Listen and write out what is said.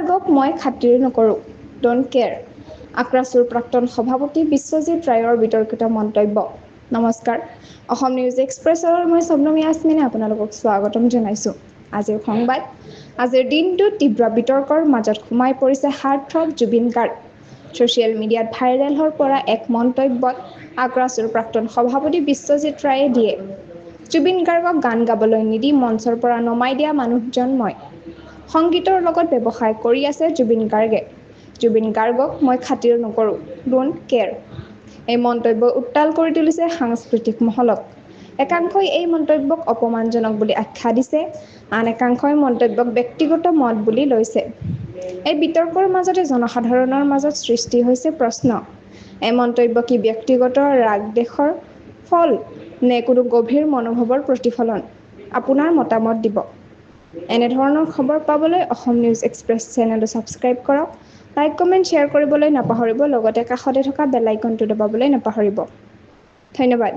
গাৰ্গক মই খাতিৰ নকৰোঁ, ডোন্ট কেয়াৰ। আক্ৰাছুৰ প্ৰাক্তন সভাপতি বিশ্বজিৎ ৰায়ৰ বিতৰ্কিত মন্তব্য। নমস্কাৰ, অসম নিউজ এক্সপ্ৰেছৰ মই শবনম ইয়াছমিনে আপোনালোকক স্বাগতম জনাইছোঁ। আজিৰ সংবাদ। আজিৰ দিনটোত তীব্ৰ বিতৰ্কৰ মাজত সোমাই পৰিছে হাৰ্টথ্ৰব জুবিন গাৰ্গ। ছ'চিয়েল মিডিয়াত ভাইৰেল হৈ পৰা এক মন্তব্যত আক্ৰাছুৰ প্ৰাক্তন সভাপতি বিশ্বজিৎ ৰায়ে দিয়ে। জুবিন গাৰ্গক গান গাবলৈ নিদি মঞ্চৰ পৰা নমাই দিয়া মানুহজন মই। সংগীতৰ লগত ব্যৱসায় কৰি আছে জুবিন গাৰ্গে। জুবিন গাৰ্গক মই খাতিৰ নকৰোঁ, ডোন্ট কেয়াৰ। এই মন্তব্যই উত্তাল কৰি তুলিছে সাংস্কৃতিক মহলক। একাংশই এই মন্তব্যক অপমানজনক বুলি আখ্যা দিছে, আন একাংশই মন্তব্যক ব্যক্তিগত মত বুলি লৈছে। এই বিতৰ্কৰ মাজতে জনসাধাৰণৰ মাজত সৃষ্টি হৈছে প্ৰশ্ন। এই মন্তব্য কি ব্যক্তিগত ৰাগদ্বেষৰ ফল নে কোনো গভীৰ মনোভাৱৰ প্ৰতিফলন? আপোনাৰ মতামত দিব। এনেধৰণৰ খবৰ পাবলৈ অসম নিউজ এক্সপ্ৰেছ চেনেলটো ছাবস্ক্ৰাইব কৰক, লাইক কমেণ্ট শ্বেয়াৰ কৰিবলৈ নাপাহৰিব, লগতে কাষতে থকা বেল আইকনটো দবাবলৈ নাপাহৰিব। ধন্যবাদ।